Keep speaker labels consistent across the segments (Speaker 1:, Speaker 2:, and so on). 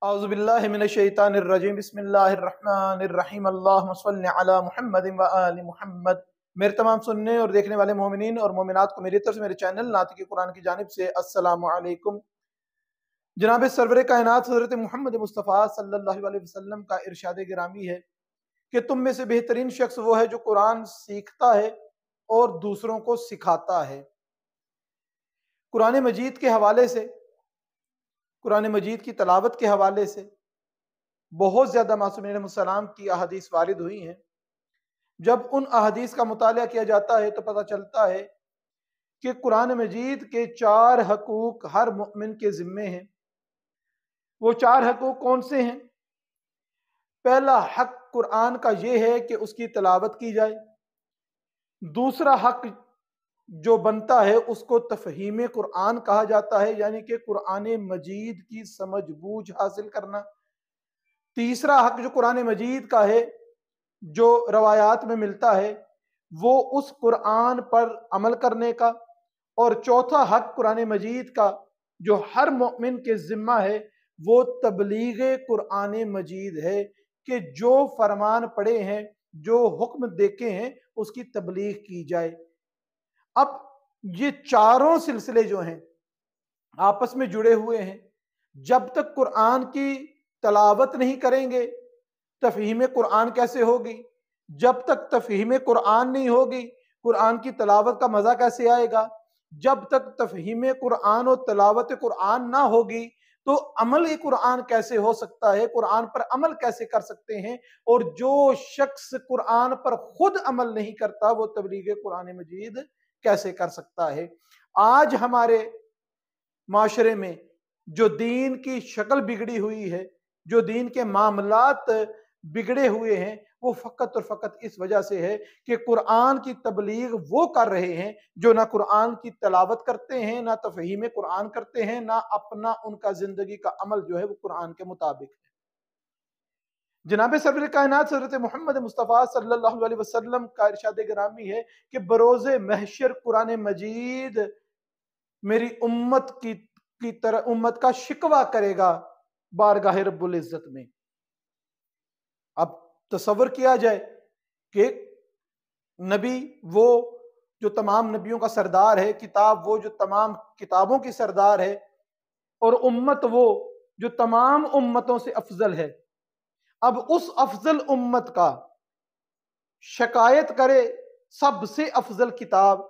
Speaker 1: اعوذ باللہ من الشیطان الرجیم بسم اللہ الرحمن الرحیم اللہم صلی علی محمد و آل محمد۔ میرے تمام سننے اور دیکھنے والے مومنین اور مومنات کو میری طرف سے میرے چینل ناطق قرآن کی جانب سے السلام علیکم۔ جناب سرور کائنات حضرت محمد مصطفیٰ صلی اللہ علیہ وسلم کا ارشاد گرامی ہے کہ تم میں سے بہترین شخص وہ ہے جو قرآن سیکھتا ہے اور دوسروں کو سکھاتا ہے۔ قرآن مجید کے حوالے سے، قرآن مجید کی تلاوت کے حوالے سے بہت زیادہ معصومین علیہ السلام کی احادیث وارد ہوئی ہیں۔ جب ان احادیث کا مطالعہ کیا جاتا ہے تو پتہ چلتا ہے کہ قرآن مجید کے 4 حقوق ہر مومن کے ذمے ہیں۔ وہ 4 حقوق کون سے ہیں؟ پہلا حق قرآن کا یہ ہے کہ اس کی تلاوت کی جائے۔ دوسرا حق جو بنتا ہے اس کو تفہیم قرآن کہا جاتا ہے، یعنی کہ قرآن مجید کی سمجھ بوجھ حاصل کرنا۔ تیسرا حق جو قرآن مجید کا ہے، جو روایات میں ملتا ہے، وہ اس قرآن پر عمل کرنے کا۔ اور چوتھا حق قرآن مجید کا جو ہر مومن کے ذمہ ہے، وہ تبلیغ قرآن مجید ہے کہ جو فرمان پڑے ہیں، جو حکم دیکھے ہیں، اس کی تبلیغ کی جائے۔ اب یہ چاروں سلسلے جو ہیں آپس میں جڑے ہوئے ہیں۔ جب تک قرآن کی تلاوت نہیں کریں گے، تفہیم قرآن کیسے ہوگی؟ جب تک تفہیم قرآن نہیں ہوگی، قرآن کی تلاوت کا مزہ کیسے آئے گا؟ جب تک تفہیم قرآن اور تلاوت قرآن نہ ہوگی تو عمل قرآن کیسے ہو سکتا ہے؟ قرآن پر عمل کیسے کر سکتے ہیں؟ اور جو شخص قرآن پر خود عمل نہیں کرتا وہ تبلیغ قرآن مجید کیسے کر سکتا ہے؟ آج ہمارے معاشرے میں جو دین کی شکل بگڑی ہوئی ہے، جو دین کے معاملات بگڑے ہوئے ہیں، وہ فقط اور فقط اس وجہ سے ہے کہ قرآن کی تبلیغ وہ کر رہے ہیں جو نہ قرآن کی تلاوت کرتے ہیں، نہ تفہیم قرآن کرتے ہیں، نہ اپنا ان کا زندگی کا عمل جو ہے وہ قرآن کے مطابق ہے۔ جناب سرور کائنات حضرت محمد مصطفیٰ صلی اللہ علیہ وسلم کا ارشاد گرامی ہے کہ بروز محشر قرآن مجید میری امت کا شکوہ کرے گا بارگاہ رب العزت میں۔ اب تصور کیا جائے کہ نبی وہ جو تمام نبیوں کا سردار ہے، کتاب وہ جو تمام کتابوں کی سردار ہے، اور امت وہ جو تمام امتوں سے افضل ہے۔ اب اس افضل امت کا شکایت کرے سب سے افضل کتاب،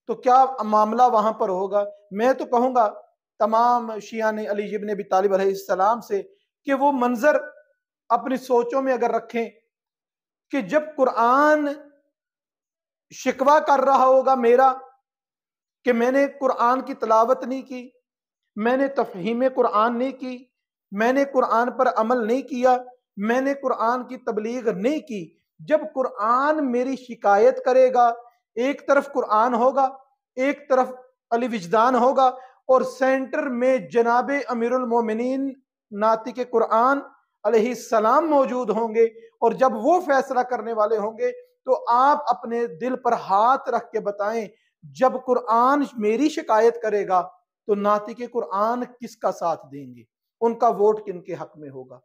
Speaker 1: تو کیا معاملہ وہاں پر ہوگا؟ میں تو کہوں گا تمام شیعان علی ابن ابی طالب علیہ السلام سے کہ وہ منظر اپنی سوچوں میں اگر رکھیں کہ جب قرآن شکوہ کر رہا ہوگا میرا کہ میں نے قرآن کی تلاوت نہیں کی، میں نے تفہیم قرآن نہیں کی، میں نے قرآن پر عمل نہیں کیا، میں نے قرآن کی تبلیغ نہیں کی، جب قرآن میری شکایت کرے گا، ایک طرف قرآن ہوگا، ایک طرف علی وجدان ہوگا، اور سینٹر میں جناب امیر المومنین ناطق قرآن علیہ السلام موجود ہوں گے، اور جب وہ فیصلہ کرنے والے ہوں گے تو آپ اپنے دل پر ہاتھ رکھ کے بتائیں، جب قرآن میری شکایت کرے گا تو ناطق قرآن کس کا ساتھ دیں گے؟ ان کا ووٹ کن کے حق میں ہوگا؟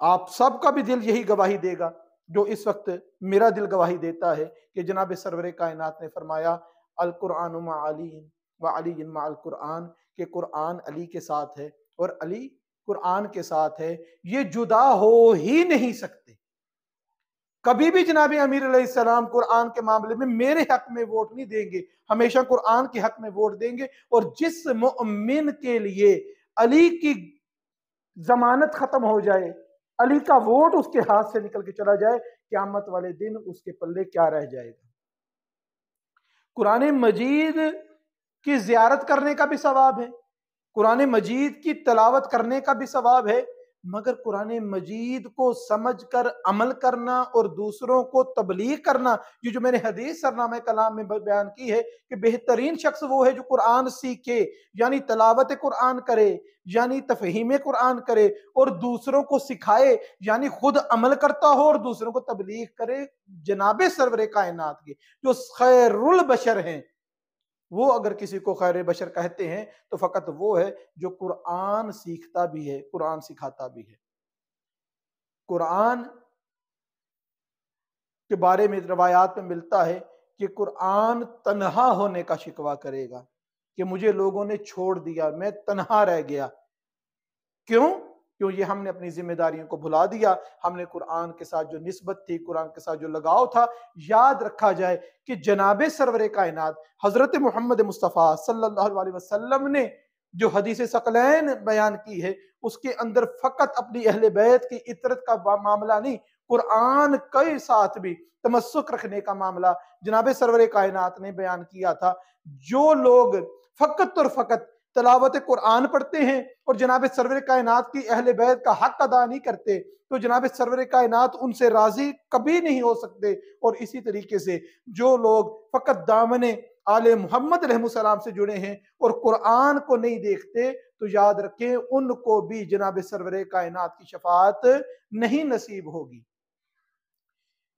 Speaker 1: آپ سب کا بھی دل یہی گواہی دے گا جو اس وقت میرا دل گواہی دیتا ہے کہ جناب سرور کائنات نے فرمایا القرآن مع علی و علی مع القرآن، کہ قرآن علی کے ساتھ ہے اور علی قرآن کے ساتھ ہے، یہ جدا ہو ہی نہیں سکتے۔ کبھی بھی جناب امیر علیہ السلام قرآن کے معاملے میں میرے حق میں ووٹ نہیں دیں گے، ہمیشہ قرآن کے حق میں ووٹ دیں گے۔ اور جس مؤمن کے لیے علی کی ضمانت ختم ہو جائے، علی کا ووٹ اس کے ہاتھ سے نکل کے چلا جائے، قیامت والے دن اس کے پلے کیا رہ جائے گا؟ قرآن مجید کی زیارت کرنے کا بھی ثواب ہے، قرآن مجید کی تلاوت کرنے کا بھی ثواب ہے، مگر قرآن مجید کو سمجھ کر عمل کرنا اور دوسروں کو تبلیغ کرنا، یہ جو میں نے حدیث سرنامہ کلام میں بیان کی ہے کہ بہترین شخص وہ ہے جو قرآن سیکھے، یعنی تلاوت قرآن کرے، یعنی تفہیم قرآن کرے، اور دوسروں کو سکھائے، یعنی خود عمل کرتا ہو اور دوسروں کو تبلیغ کرے۔ جناب سرور کائنات کے جو خیر البشر ہیں، وہ اگر کسی کو خیر بشر کہتے ہیں تو فقط وہ ہے جو قرآن سیکھتا بھی ہے، قرآن سکھاتا بھی ہے۔ قرآن کے بارے میں روایات میں ملتا ہے کہ قرآن تنہا ہونے کا شکوہ کرے گا کہ مجھے لوگوں نے چھوڑ دیا، میں تنہا رہ گیا۔ کیوں؟ کیوں یہ ہم نے اپنی ذمہ داریوں کو بھلا دیا، ہم نے قرآن کے ساتھ جو نسبت تھی، قرآن کے ساتھ جو لگاؤ تھا۔ یاد رکھا جائے کہ جناب سرور کائنات حضرت محمد مصطفیٰ صلی اللہ علیہ وسلم نے جو حدیث ثقلین بیان کی ہے، اس کے اندر فقط اپنی اہل بیت کی عطرت کا معاملہ نہیں، قرآن کے ساتھ بھی تمسک رکھنے کا معاملہ جناب سرور کائنات نے بیان کیا تھا۔ جو لوگ فقط اور فقط تلاوت قرآن پڑھتے ہیں اور جناب سرور کائنات کی اہل بیت کا حق ادا نہیں کرتے تو جناب سرور کائنات ان سے راضی کبھی نہیں ہو سکتے۔ اور اسی طریقے سے جو لوگ فقط دامن آل محمد علیہ السلام سے جڑے ہیں اور قرآن کو نہیں دیکھتے تو یاد رکھیں ان کو بھی جناب سرور کائنات کی شفاعت نہیں نصیب ہوگی۔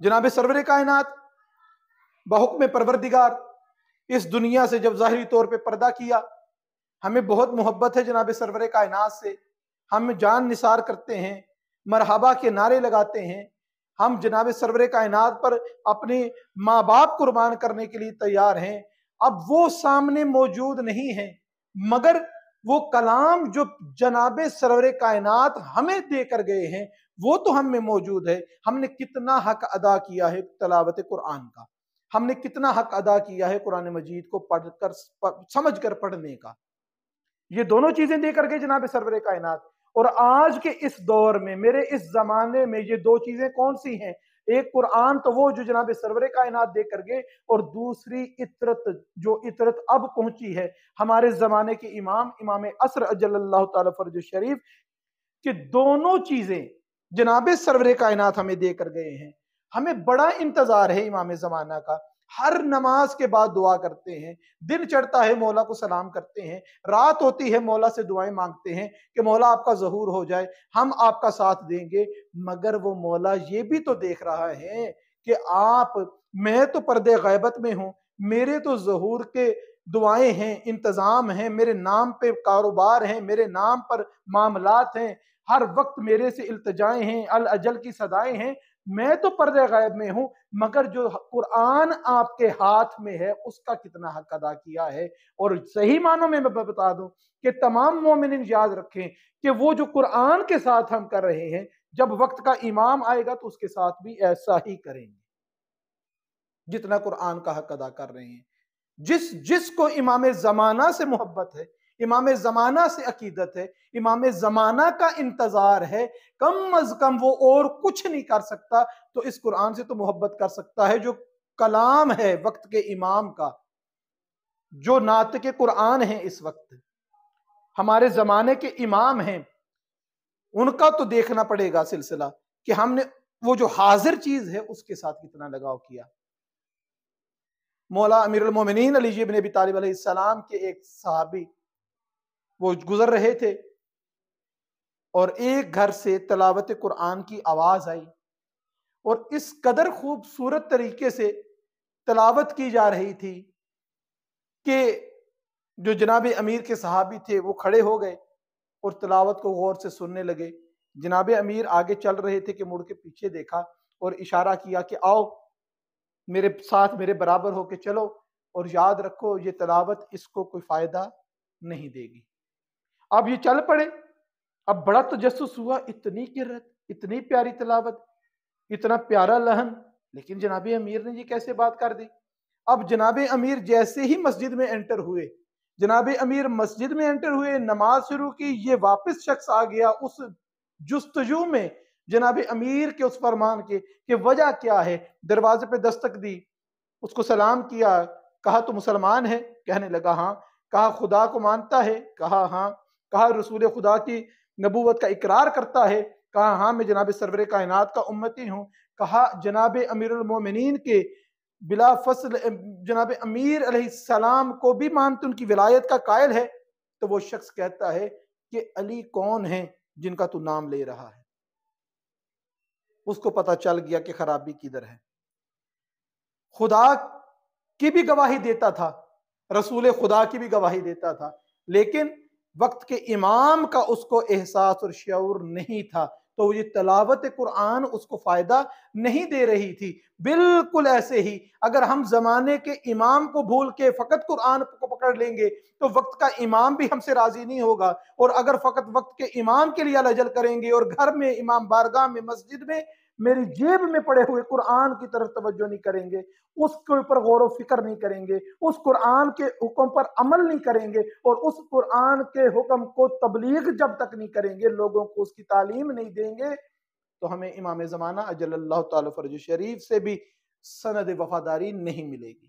Speaker 1: جناب سرور کائنات بحکم پروردگار اس دنیا سے جب ظاہری طور پہ پردہ کیا، ہمیں بہت محبت ہے جناب سرور کائنات سے، ہم جان نثار کرتے ہیں، مرحبا کے نعرے لگاتے ہیں، ہم جناب سرور کائنات پر اپنے ماں باپ قربان کرنے کے لیے تیار ہیں۔ اب وہ سامنے موجود نہیں ہیں، مگر وہ کلام جو جناب سرور کائنات ہمیں دے کر گئے ہیں وہ تو ہم میں موجود ہے۔ ہم نے کتنا حق ادا کیا ہے تلاوت قرآن کا، ہم نے کتنا حق ادا کیا ہے قرآن مجید کو پڑھ کر سمجھ کر پڑھنے کا۔ یہ دونوں چیزیں دے کر گئے جناب سرور کائنات۔ اور آج کے اس دور میں، میرے اس زمانے میں، یہ دو چیزیں کون سی ہیں؟ ایک قرآن تو وہ جو جناب سرور کائنات دے کر گئے، اور دوسری عطرت، جو عطرت اب پہنچی ہے ہمارے زمانے کے امام عصر اجل اللہ تعالی فرج شریف، کہ دونوں چیزیں جناب سرور کائنات ہمیں دے کر گئے ہیں۔ ہمیں بڑا انتظار ہے امام زمانہ کا، ہر نماز کے بعد دعا کرتے ہیں، دن چڑھتا ہے مولا کو سلام کرتے ہیں، رات ہوتی ہے مولا سے دعائیں مانگتے ہیں کہ مولا آپ کا ظہور ہو جائے، ہم آپ کا ساتھ دیں گے۔ مگر وہ مولا یہ بھی تو دیکھ رہا ہے کہ میں تو پردے غیبت میں ہوں، میرے تو ظہور کے دعائیں ہیں، انتظام ہیں، میرے نام پہ کاروبار ہیں، میرے نام پر معاملات ہیں، ہر وقت میرے سے التجائیں ہیں، الاجل کی صدائیں ہیں، میں تو پردے غیب میں ہوں، مگر جو قرآن آپ کے ہاتھ میں ہے اس کا کتنا حق ادا کیا ہے۔ اور صحیح معنوں میں بتا دوں کہ تمام مومنین یاد رکھیں کہ وہ جو قرآن کے ساتھ ہم کر رہے ہیں، جب وقت کا امام آئے گا تو اس کے ساتھ بھی ایسا ہی کریں گے جتنا قرآن کا حق ادا کر رہے ہیں۔ جس کو امام زمانہ سے محبت ہے، امام زمانہ سے عقیدت ہے، امام زمانہ کا انتظار ہے، کم از کم وہ اور کچھ نہیں کر سکتا تو اس قرآن سے تو محبت کر سکتا ہے جو کلام ہے وقت کے امام کا، جو ناطق قرآن ہے اس وقت ہمارے زمانے کے امام ہیں، ان کا تو دیکھنا پڑے گا سلسلہ کہ ہم نے وہ جو حاضر چیز ہے اس کے ساتھ کتنا لگاؤ کیا۔ مولا امیر المومنین علی بن ابی طالب علیہ السلام کے ایک صحابی وہ گزر رہے تھے اور ایک گھر سے تلاوت قرآن کی آواز آئی، اور اس قدر خوبصورت طریقے سے تلاوت کی جا رہی تھی کہ جو جناب امیر کے صحابی تھے وہ کھڑے ہو گئے اور تلاوت کو غور سے سننے لگے۔ جناب امیر آگے چل رہے تھے کہ مڑ کے پیچھے دیکھا اور اشارہ کیا کہ آؤ میرے ساتھ، میرے برابر ہو کے چلو، اور یاد رکھو یہ تلاوت اس کو کوئی فائدہ نہیں دے گی۔ اب یہ چل پڑے، اب بڑا تجسس ہوا، اتنی قرت، اتنی پیاری تلاوت، اتنا پیارا لحن، لیکن جناب امیر نے یہ کیسے بات کر دی؟ اب جناب امیر جیسے ہی مسجد میں انٹر ہوئے، نماز شروع کی، یہ واپس شخص آ گیا اس جستجو میں جناب امیر کے اس فرمان کے کہ وجہ کیا ہے۔ دروازے پہ دستک دی، اس کو سلام کیا، کہا تو مسلمان ہے؟ کہنے لگا ہاں۔ کہا خدا کو مانتا ہے؟ کہا ہاں۔ کہا رسول خدا کی نبوت کا اقرار کرتا ہے؟ کہا ہاں، میں جناب سرور کائنات کا امتی ہوں۔ کہا جناب امیر المومنین کے بلا فصل جناب امیر علیہ السلام کو بھی مانتے، ان کی ولایت کا قائل ہے؟ تو وہ شخص کہتا ہے کہ علی کون ہیں جن کا تو نام لے رہا ہے؟ اس کو پتا چل گیا کہ خرابی کدھر ہے۔ خدا کی بھی گواہی دیتا تھا، رسول خدا کی بھی گواہی دیتا تھا، لیکن وقت کے امام کا اس کو احساس اور شعور نہیں تھا، تو یہ تلاوت قرآن اس کو فائدہ نہیں دے رہی تھی۔ بالکل ایسے ہی اگر ہم زمانے کے امام کو بھول کے فقط قرآن کو پکڑ لیں گے تو وقت کا امام بھی ہم سے راضی نہیں ہوگا، اور اگر فقط وقت کے امام کے لیے الجل کریں گے اور گھر میں امام بارگاہ میں مسجد میں میری جیب میں پڑے ہوئے قرآن کی طرف توجہ نہیں کریں گے، اس کے اوپر غور و فکر نہیں کریں گے، اس قرآن کے حکم پر عمل نہیں کریں گے، اور اس قرآن کے حکم کو تبلیغ جب تک نہیں کریں گے، لوگوں کو اس کی تعلیم نہیں دیں گے، تو ہمیں امام زمانہ اجل اللہ تعالی فرج شریف سے بھی سند وفاداری نہیں ملے گی۔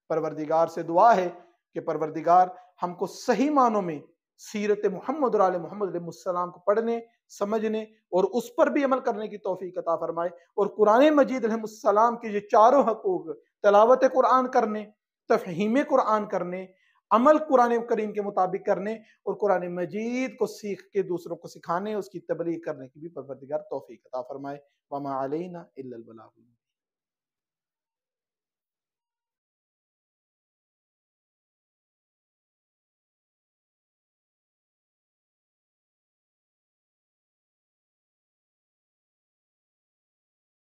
Speaker 1: پروردگار سے دعا ہے کہ پروردگار ہم کو صحیح معنوں میں سیرت محمد اور آل محمد علیہ السلام کو پڑھنے، سمجھنے اور اس پر بھی عمل کرنے کی توفیق عطا فرمائے، اور قرآن مجید علیہ السلام کے یہ چاروں حقوق، تلاوت قرآن کرنے، تفہیم قرآن کرنے، عمل قرآن کریم کے مطابق کرنے، اور قرآن مجید کو سیکھ کے دوسروں کو سکھانے، اس کی تبلیغ کرنے کی بھی پروردگار توفیق عطا فرمائے۔ وما علینا الا البلاغ۔